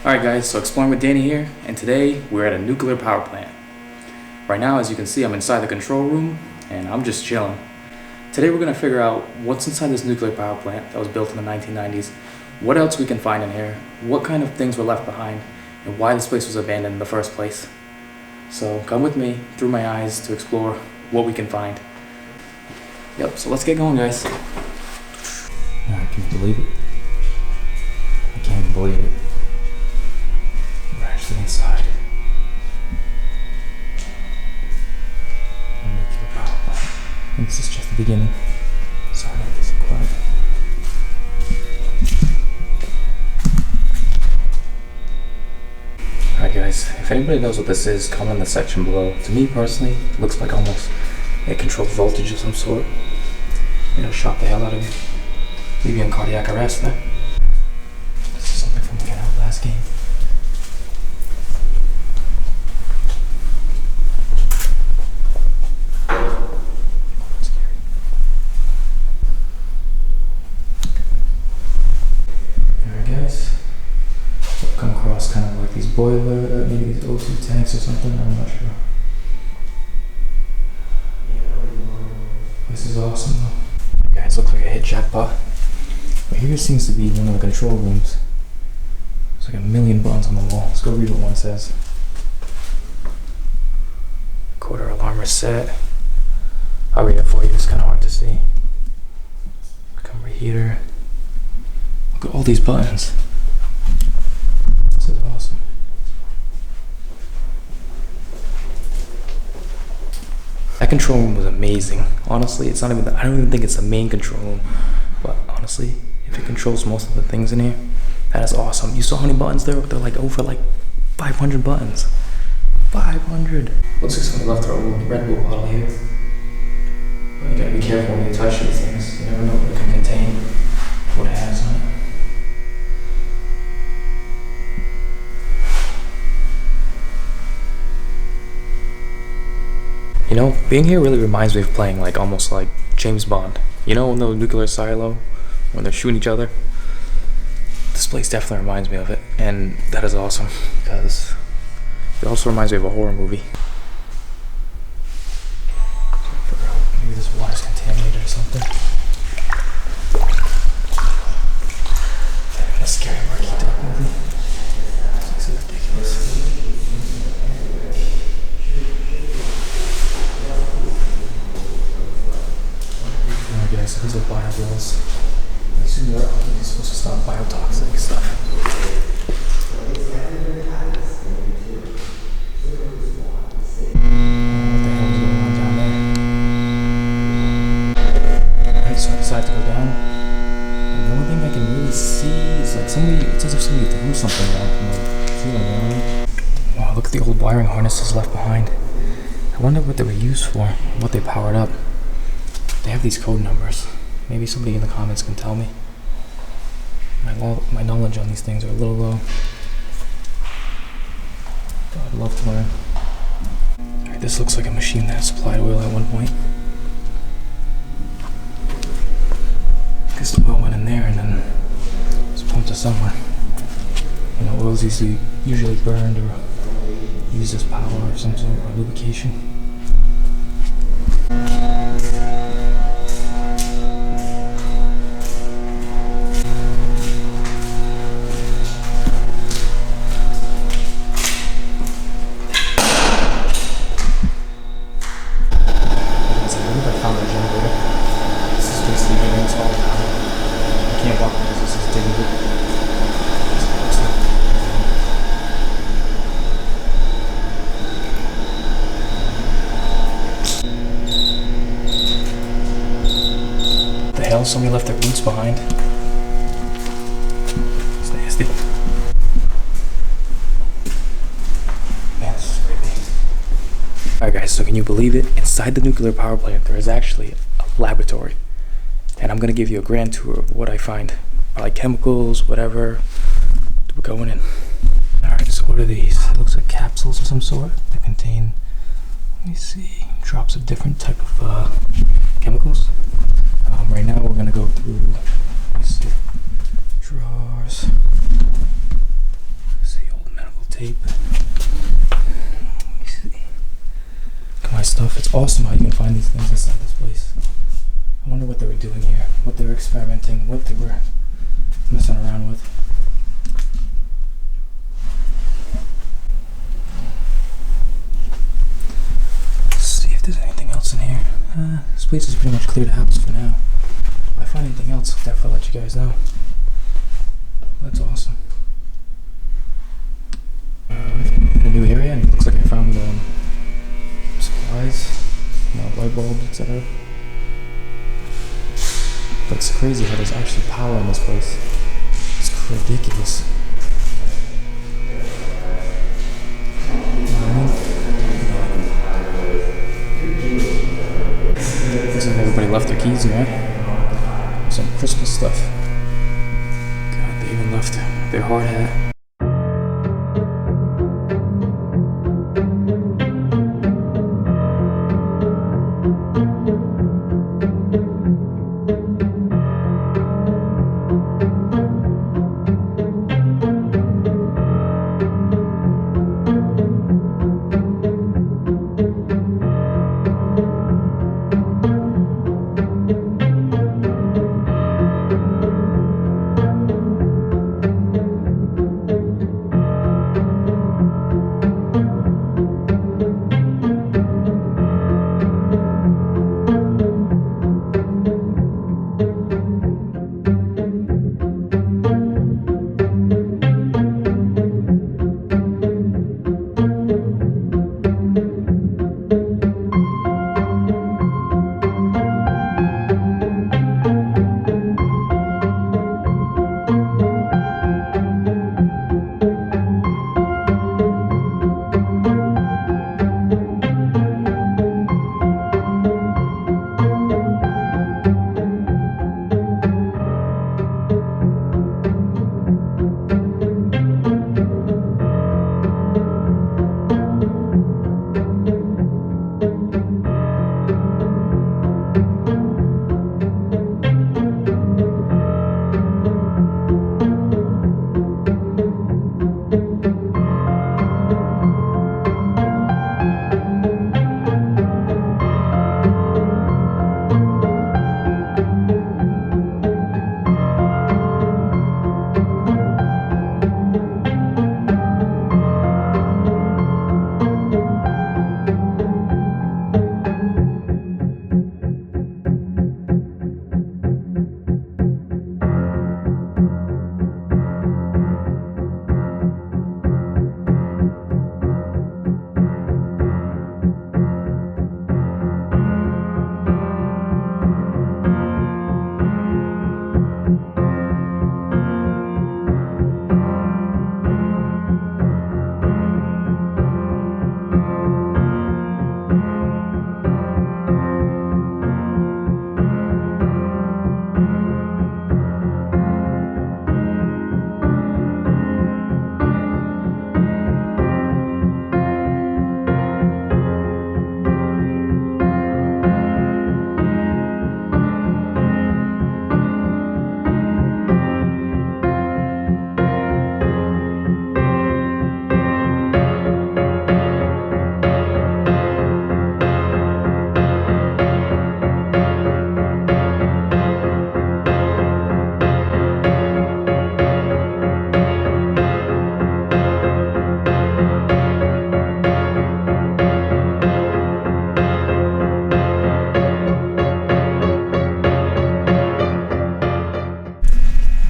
Alright guys, so Exploring with Danny here, and today we're at a nuclear power plant. Right now, as you can see, I'm inside the control room, and I'm just chilling. Today we're going to figure out what's inside this nuclear power plant that was built in the 1990s, what else we can find in here, what kind of things were left behind, and why this place was abandoned in the first place. So come with me through my eyes to explore what we can find. Yep, so let's get going, guys. Alright, can you believe it? I can't even believe it. We're actually inside a nuclear power plant. I think this is just the beginning. Sorry about this, quiet. Alright guys, if anybody knows what this is, comment in the section below. To me personally, it looks like almost a controlled voltage of some sort. You know, shock the hell out of you. Leave you in cardiac arrest there. This is something from the Get Out last game. Come across kind of like these boiler, maybe these O2 tanks or something, I'm not sure. This is awesome though. Okay, guys, looks like I hit jackpot. But here seems to be one of the control rooms. There's like a million buttons on the wall. Let's go read what one says. Quarter alarm reset. I'll read it for you, it's kind of hard to see. Camera heater. Look at all these buttons. This is awesome. That control room was amazing. Honestly, it's not even I don't even think it's the main control room. But honestly, if it controls most of the things in here, that is awesome. You saw how many buttons there? They're like over like 500 buttons. 500. Looks like somebody left their old Red Bull bottle here. But you gotta be careful when you touch these things. You never know what it can contain, what it has on it. You know, being here really reminds me of playing like almost like James Bond. You know, in the nuclear silo, when they're shooting each other? This place definitely reminds me of it, and that is awesome, because it also reminds me of a horror movie. Maybe this water's contaminated or something. A scary Marky Duck movie. This is ridiculous. So these are biogrills. I assume they're supposed to stop biotoxic stuff. What the hell is going on down there? Alright, so I decided to go down. And the only thing I can really see is like it's as if somebody threw something down from the ceiling. Wow, look at the old wiring harnesses left behind. I wonder what they were used for, what they powered up. They have these code numbers. Maybe somebody in the comments can tell me. My knowledge on these things are a little low. But I'd love to learn. Alright, this looks like a machine that supplied oil at one point. I guess the oil went in there and then it was pumped to somewhere. You know, oil is usually burned or used as power or some sort of lubrication. Somebody left their boots behind. It's nasty. Man, this is creepy. Alright guys, so can you believe it? Inside the nuclear power plant there is actually a laboratory. And I'm gonna give you a grand tour of what I find. Like chemicals, whatever. We're going in. Alright, so what are these? It looks like capsules of some sort that contain, let me see, drops of different type of chemicals. Right now we're going to go through, let me see, drawers. Let's see, tape. Look at my stuff. It's awesome how you can find these things inside this place. I wonder what they were doing here, what they were experimenting, what they were messing around with. Let's see if there's anything else in here. This place is pretty much cleared house for now. If I find anything else, I'll definitely let you guys know. That's awesome. In a new area, and it looks like I found supplies, light bulbs, etc. But it's crazy how there's actually power in this place. It's ridiculous. Looks like everybody left their keys in there. Some Christmas stuff. God, they even left their hard hat.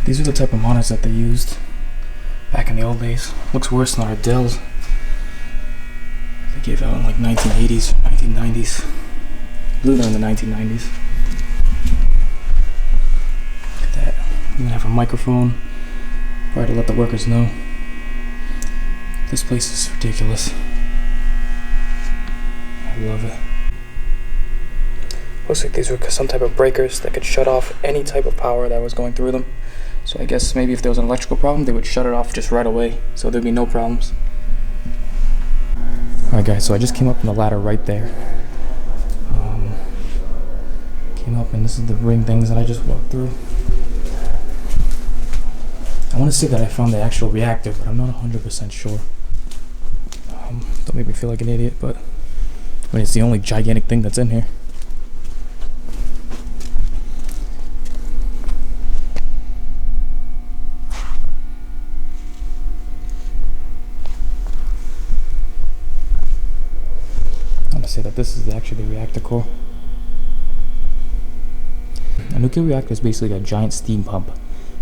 These are the type of monitors that they used back in the old days. Looks worse than our Dells. They gave out in like 1980s, 1990s. I believe they're in the 1990s. Look at that. I'm gonna have a microphone. Probably to let the workers know. This place is ridiculous. I love it. Looks like these were some type of breakers that could shut off any type of power that was going through them. So I guess maybe if there was an electrical problem, they would shut it off just right away, so there'd be no problems. Alright guys, so I just came up on the ladder right there. Came up and this is the ring things that I just walked through. I want to say that I found the actual reactor, but I'm not 100% sure. Don't make me feel like an idiot, but I mean, it's the only gigantic thing that's in here. I'm gonna say that this is actually the reactor core. A nuclear reactor is basically a giant steam pump,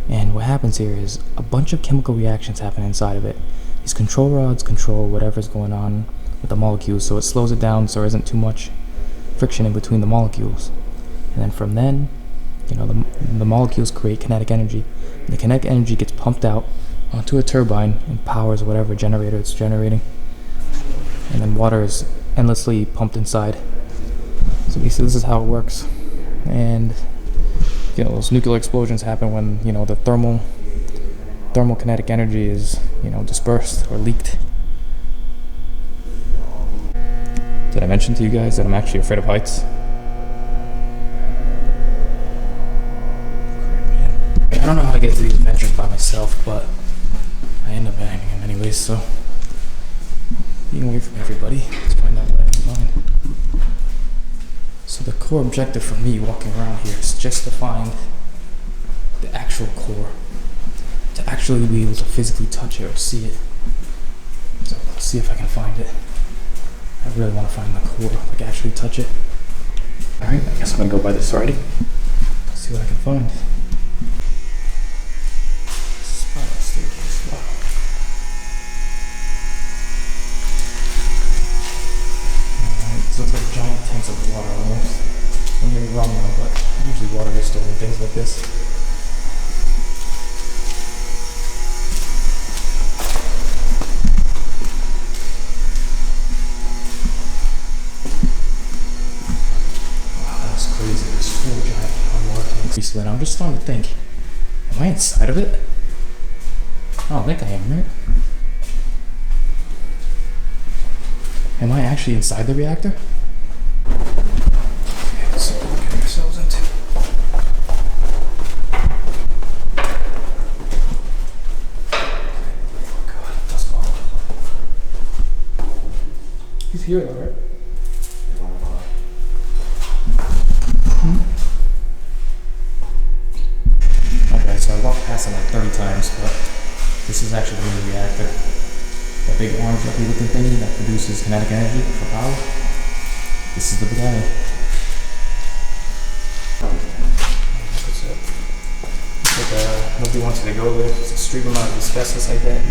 and what happens here is a bunch of chemical reactions happen inside of it. These control rods control whatever's going on with the molecules, so it slows it down so there isn't too much friction in between the molecules. And then from then, you know, the molecules create kinetic energy. And the kinetic energy gets pumped out onto a turbine and powers whatever generator it's generating. And then water is endlessly pumped inside. So basically this is how it works. And you know, those nuclear explosions happen when, you know, the thermal kinetic energy is, you know, dispersed or leaked. Did I mention to you guys that I'm actually afraid of heights? I don't know how to get to these adventures by myself, but I end up having them anyways, so being away from everybody, let's find out what I can find. So the core objective for me walking around here is just to find the actual core, to actually be able to physically touch it or see it. So let's see if I can find it. I really want to find the core, like actually touch it. Alright, I guess I'm gonna go by this already. Let's see what I can find. Spiral staircase, wow. Alright, this looks like giant tanks of water almost. Don't get me wrong though, but usually water is stored in things like this. And I'm just starting to think, am I inside of it? I don't think I am, right? Am I actually inside the reactor? Okay, let's see what we're getting ourselves into. Oh god, dust ball. He's here though, right? So I walked past it like 30 times, but this is actually the new reactor. That big orange looking thingy that produces kinetic energy for power. This is the beginning. Nobody wants you to go there. There's a extreme amount of asbestos like that.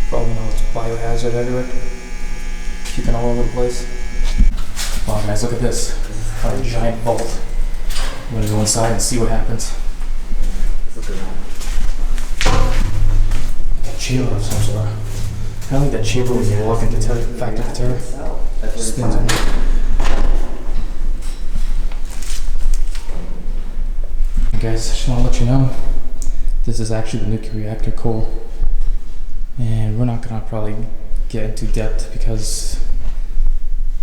Probably know it's biohazard everywhere. Keeping all over the place. Wow guys, look at this. Got a giant vault. I'm gonna go inside and see what happens. That chamber of some sort. Kind of like that chamber when you walk into Factory of Terror. Spins on you. Guys, I just want to let you know, this is actually the nuclear reactor core. And we're not gonna probably get into depth because,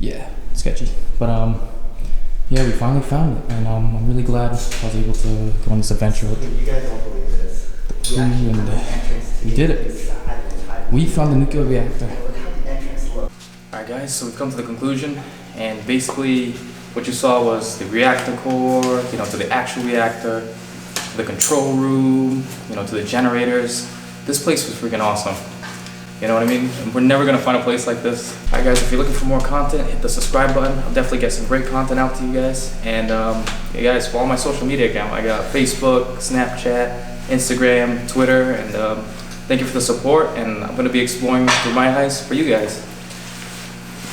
yeah, it's sketchy. But yeah, we finally found it, and I'm really glad I was able to go on this adventure with the crew, and we did it. We found the nuclear reactor. Alright guys, so we've come to the conclusion, and basically what you saw was the reactor core, you know, to the actual reactor, the control room, you know, to the generators. This place was freaking awesome. You know what I mean? And we're never gonna find a place like this. Alright guys, if you're looking for more content, hit the subscribe button. I'll definitely get some great content out to you guys. And you guys, follow my social media account. I got Facebook, Snapchat, Instagram, Twitter, and thank you for the support. And I'm gonna be exploring through my eyes for you guys.